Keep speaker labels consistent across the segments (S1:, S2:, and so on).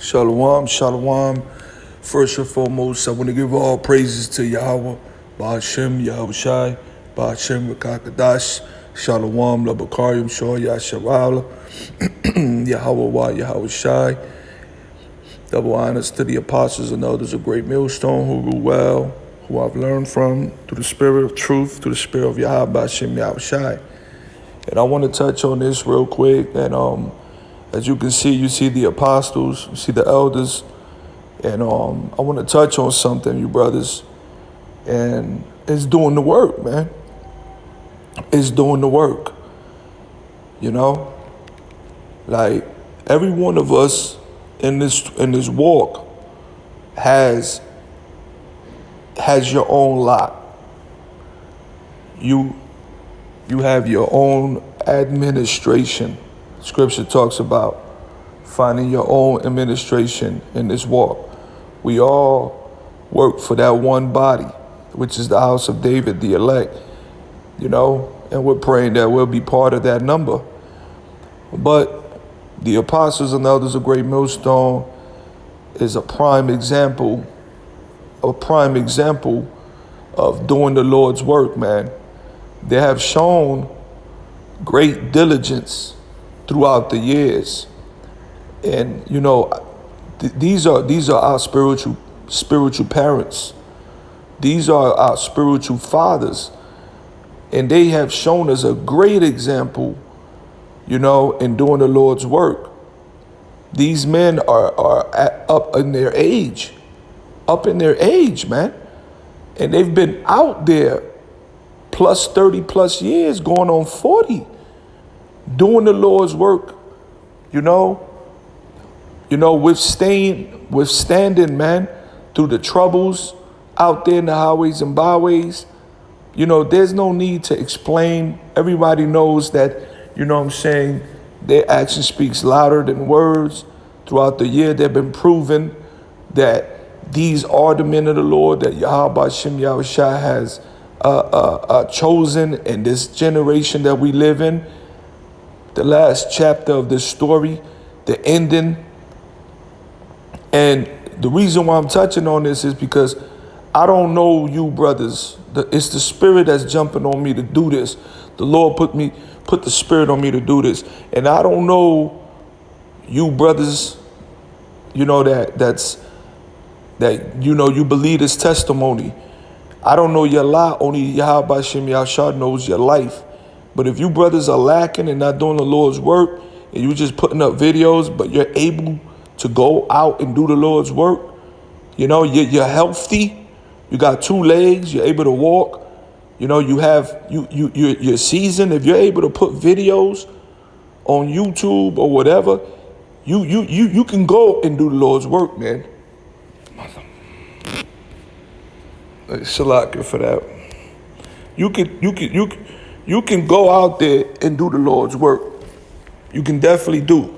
S1: Shalom, shalom. First and foremost, I want to give all praises to Yahweh, Ba'ashem, Yahushai, Ba'ashem, Rakakadash, Shalom, Labakarim, Shor, Yasharawla, Yahweh, Yahushai. Double honors to the apostles and elders of Great Millstone who rule well, who I've learned from through the spirit of truth, through the spirit of Yahweh, Ba'ashem, Yahushai. And I want to touch on this real quick. And as you can see, you see the apostles, you see the elders. And I want to touch on something, you brothers. And it's doing the work, man. It's doing the work. You know? Like, every one of us in this walk has your own lot. You have your own administration. Scripture talks about finding your own administration in this walk. We all work for that one body, which is the house of David, the elect, you know, and we're praying that we'll be part of that number. But the apostles and elders of Great Millstone is a prime example of doing the Lord's work, man. They have shown great diligence throughout the years. And, you know, these are our spiritual parents. These are our spiritual fathers. And they have shown us a great example, you know, in doing the Lord's work. These men are up in their age, man. And they've been out there plus 30 plus years, going on 40, doing the Lord's work, you know, withstanding, man, through the troubles out there in the highways and byways. You know, there's no need to explain. Everybody knows that, you know what I'm saying, their action speaks louder than words. Throughout the year, they've been proven that these are the men of the Lord that Yahweh Ba'ashem Yahushua has chosen in this generation that we live in. The last chapter of this story, the ending. And the reason why I'm touching on this is because I don't know you brothers. It's the spirit that's jumping on me to do this. The Lord put the spirit on me to do this. And I don't know you brothers, you know, that you know, you believe this testimony. I don't know your lot. Only Yahweh Ba'ashem Yahushua knows your life. But if you brothers are lacking and not doing the Lord's work, and you just putting up videos, but you're able to go out and do the Lord's work, you know, you're healthy, you got 2 legs, you're able to walk, you know, you're seasoned. If you're able to put videos on YouTube or whatever, you can go and do the Lord's work, man. Shalaka for that. You can go out there and do the Lord's work. You can definitely do.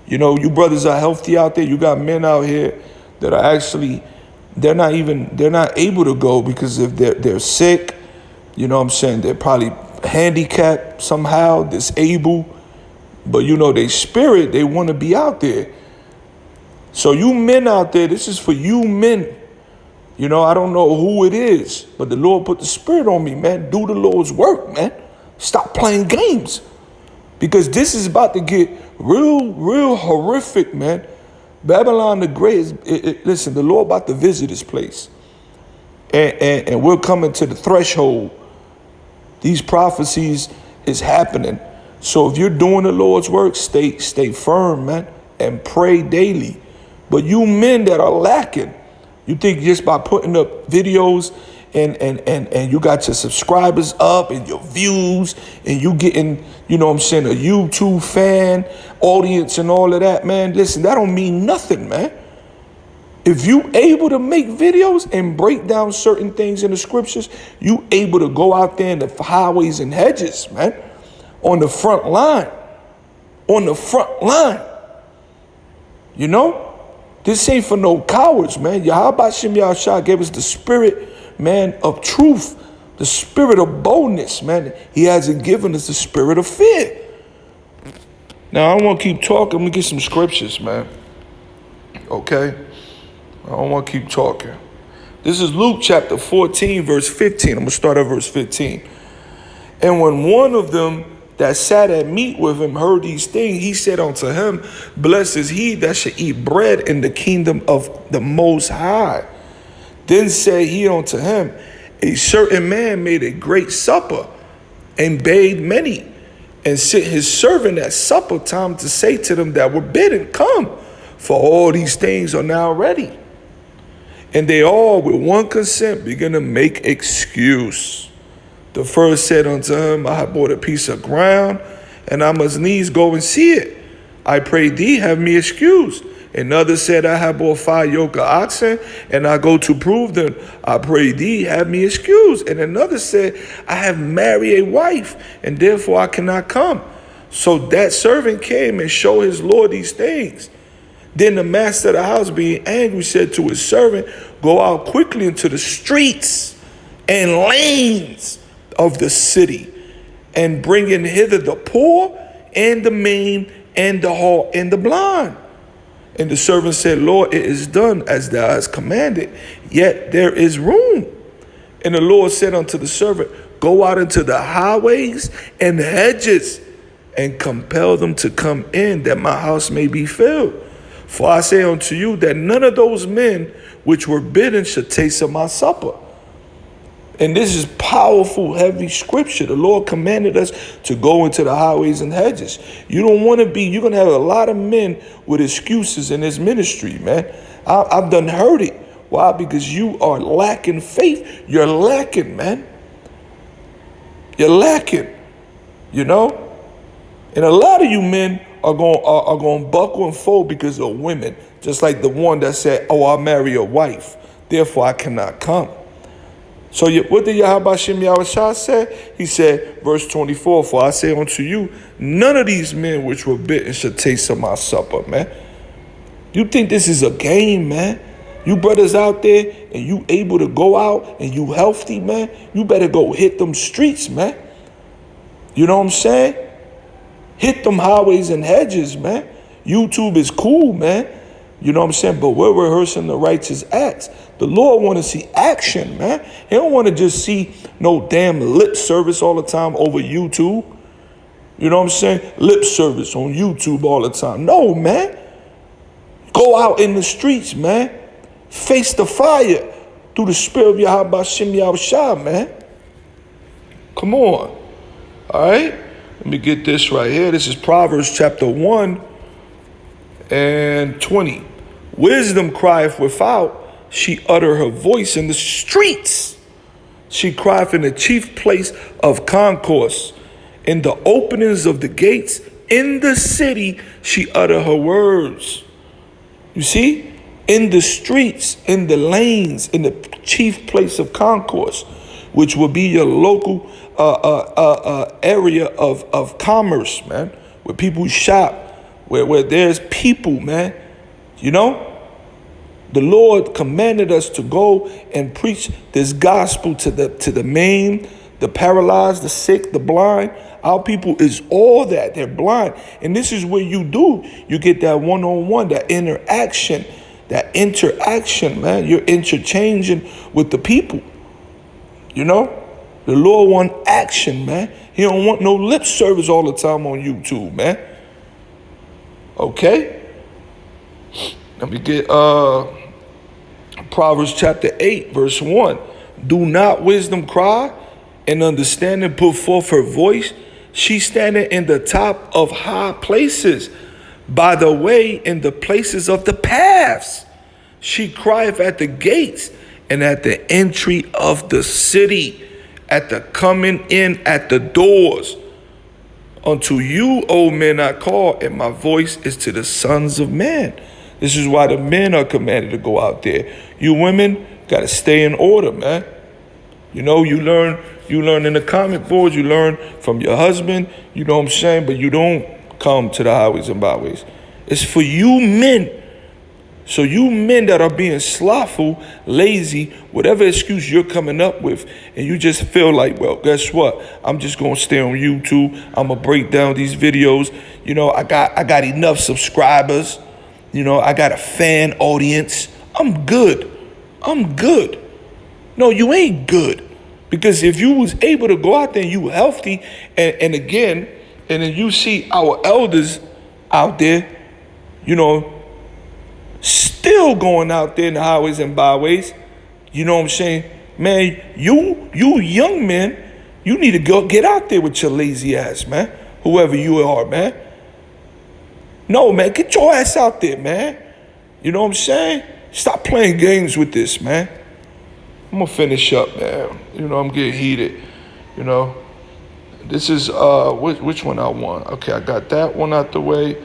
S1: You know, you brothers are healthy out there. You got men out here that are actually, they're not able to go because if they're sick, you know what I'm saying, they're probably handicapped somehow, disabled, but you know, they spirit, they want to be out there. So you men out there, this is for you men. You know, I don't know who it is, but the Lord put the spirit on me, man. Do the Lord's work, man. Stop playing games. Because this is about to get real horrific, man. Babylon the Great listen, the Lord about to visit this place. And we're coming to the threshold. These prophecies is happening. So if you're doing the Lord's work, stay firm, man, and pray daily. But you men that are lacking, you think just by putting up videos and you got your subscribers up and your views and you getting, you know what I'm saying, a YouTube fan audience and all of that, man, listen, that don't mean nothing, man. If you able to make videos and break down certain things in the scriptures, you able to go out there in the highways and hedges, man, on the front line, you know? This ain't for no cowards, man. Yahweh Ba'ashem Yahushua gave us the spirit, man, of truth, the spirit of boldness, man. He hasn't given us the spirit of fear. Now, I don't want to keep talking. I'm going to get some scriptures, man. Okay? I don't want to keep talking. This is Luke chapter 14, verse 15. I'm going to start at verse 15. And when one of them that sat at meat with him heard these things, he said unto him, Blessed is he that shall eat bread in the kingdom of the Most High. Then said he unto him, A certain man made a great supper, and bade many, and sent his servant at supper time to say to them that were bidden, Come, for all these things are now ready. And they all with one consent began to make excuse. The first said unto him, I have bought a piece of ground, and I must needs go and see it. I pray thee, have me excused. Another said, I have bought 5 yoke of oxen, and I go to prove them. I pray thee, have me excused. And another said, I have married a wife, and therefore I cannot come. So that servant came and showed his lord these things. Then the master of the house, being angry, said to his servant, Go out quickly into the streets and lanes of the city, and bring in hither the poor, and the maimed, and the halt, and the blind. And the servant said, Lord, it is done as thou hast commanded, yet there is room. And the Lord said unto the servant, Go out into the highways and hedges, and compel them to come in, that my house may be filled. For I say unto you that none of those men which were bidden should taste of my supper. And this is powerful, heavy scripture. The Lord commanded us to go into the highways and hedges. You don't want to be, you're going to have a lot of men with excuses in this ministry, man. I've done heard it. Why? Because you are lacking faith. You're lacking, man. You're lacking, you know? And a lot of you men are going to buckle and fold because of women. Just like the one that said, oh, I'll marry a wife, therefore I cannot come. So what did Yahweh Shem Yahushua say? He said, verse 24, For I say unto you, none of these men which were bitten shall taste of my supper, man. You think this is a game, man? You brothers out there and you able to go out and you healthy, man, you better go hit them streets, man. You know what I'm saying? Hit them highways and hedges, man. YouTube is cool, man. You know what I'm saying? But we're rehearsing the righteous acts. The Lord want to see action, man. He don't want to just see no damn lip service all the time over YouTube. You know what I'm saying? Lip service on YouTube all the time. No, man. Go out in the streets, man. Face the fire through the spirit of Yahweh Shem Yahushua, man. Come on. All right? Let me get this right here. This is Proverbs chapter 1 and 20. Wisdom crieth without, she utter her voice in the streets. She crieth in the chief place of concourse. In the openings of the gates, in the city, she utter her words. You see? In the streets, in the lanes, in the chief place of concourse, which will be your local area of commerce, man, where people shop, where there's people, man. You know? The Lord commanded us to go and preach this gospel to the maimed, the paralyzed, the sick, the blind. Our people is all that. They're blind. And this is where you get that one-on-one, that interaction, man. You're interchanging with the people. You know? The Lord want action, man. He don't want no lip service all the time on YouTube, man. Okay? Let me get Proverbs chapter 8, verse 1. Do not wisdom cry, and understanding put forth her voice? She standeth in the top of high places, by the way in the places of the paths. She crieth at the gates, and at the entry of the city, at the coming in at the doors. Unto you, O men, I call, and my voice is to the sons of men. This is why the men are commanded to go out there. You women got to stay in order, man. You know, you learn in the comic boards, you learn from your husband, you know what I'm saying? But you don't come to the highways and byways. It's for you men. So you men that are being slothful, lazy, whatever excuse you're coming up with, and you just feel like, well, guess what? I'm just going to stay on YouTube. I'm going to break down these videos. You know, I got enough subscribers. You know, I got a fan audience. I'm good. I'm good. No, you ain't good. Because if you was able to go out there and you healthy, and again, and then you see our elders out there, you know, still going out there in the highways and byways, you know what I'm saying? Man, you young men, you need to go get out there with your lazy ass, man. Whoever you are, man. No, man, get your ass out there, man. You know what I'm saying? Stop playing games with this, man. I'm gonna finish up, man. You know, I'm getting heated. You know, this is which one I want? Okay, I got that one out the way.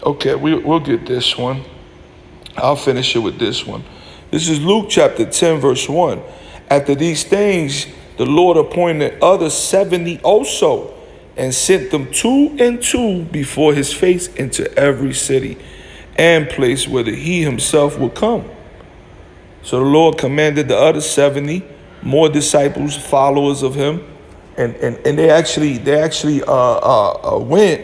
S1: Okay, we'll get this one. I'll finish it with this one. This is Luke chapter 10, verse 1. After these things, the Lord appointed other 70 also, and sent them 2 and 2 before his face into every city and place whither he himself would come. So the Lord commanded the other 70 more disciples, followers of him, and they actually went,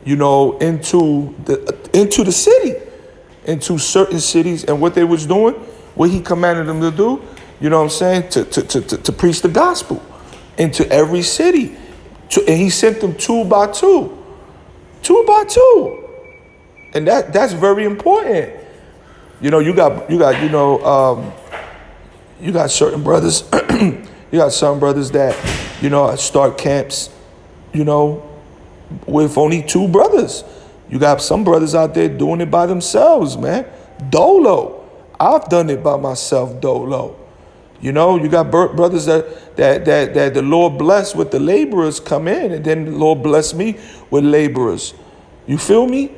S1: you know, into the city, into certain cities, and what they was doing, what he commanded them to do, you know what I'm saying, to preach the gospel into every city, and he sent them 2 by 2, and that's very important. You know, you got certain brothers, you got some brothers that, you know, start camps, you know, with only 2 brothers. You got some brothers out there doing it by themselves, man. Dolo. I've done it by myself, dolo. You know, you got brothers that the Lord blessed with the laborers come in, and then the Lord blessed me with laborers. You feel me?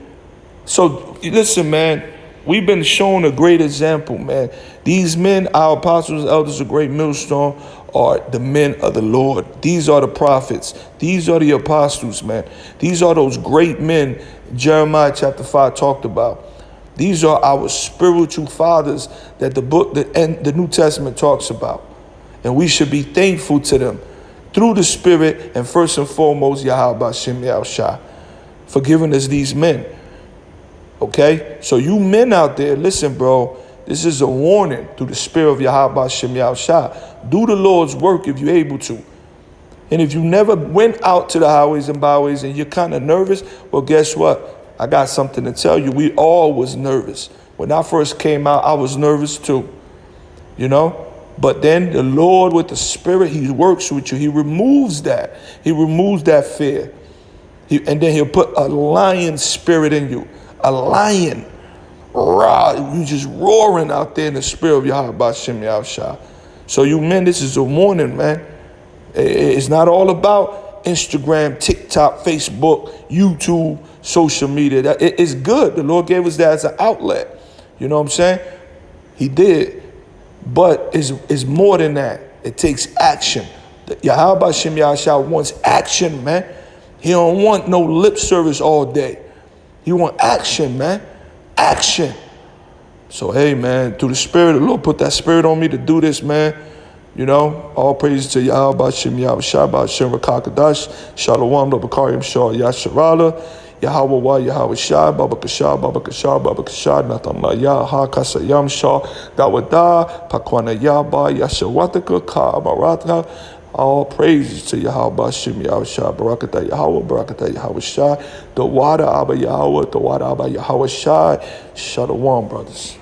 S1: So listen, man. We've been shown a great example, man. These men, our apostles, elders, a great millstone, are the men of the Lord. These are the prophets. These are the apostles, man. These are those great men Jeremiah chapter 5 talked about. These are our spiritual fathers that the New Testament talks about. And we should be thankful to them through the Spirit, and first and foremost, Yahweh Hashem Yahushua, for giving us these men. Okay, so you men out there, listen, bro, this is a warning through the Spirit of Yahweh Hashem Yahushua. Do the Lord's work if you're able to. And if you never went out to the highways and byways and you're kind of nervous, well, guess what? I got something to tell you. We all was nervous. When I first came out, I was nervous too, you know? But then the Lord with the Spirit, he works with you. He removes that. He removes that fear. And then he'll put a lion spirit in you. A lion, you just roaring out there in the spirit of Yahweh Hashem Yahushua. So you men, this is a warning, man. It's not all about Instagram, TikTok, Facebook, YouTube, social media. It's good. The Lord gave us that as an outlet. You know what I'm saying? He did. But it's more than that. It takes action. Yahweh Hashem Yahushua wants action, man. He don't want no lip service all day. You want action, man. Action. So, hey, man, through the Spirit, the Lord put that Spirit on me to do this, man. You know, all praises to Yahweh, Shem Yahweh, Shabbat, Shem Rakakadash, Shalom, Lobakarim, Shah, Yasharala, Yahweh, Wa, Yahweh, Shah, Baba Kashah, Baba Kashah, Baba Kashah, Natamla, Yah, Kasayam, Shah, Dawada, Pakwana, Yaba, Yashawataka, Ka, Baratha. All praises to Yahweh, Shem Yahweh, Shah, Barakata Yahweh, Barakata Yahweh, Shah, the Wada Abba Yahweh, the Wada Abba Yahweh, Shah. Shalom, brothers.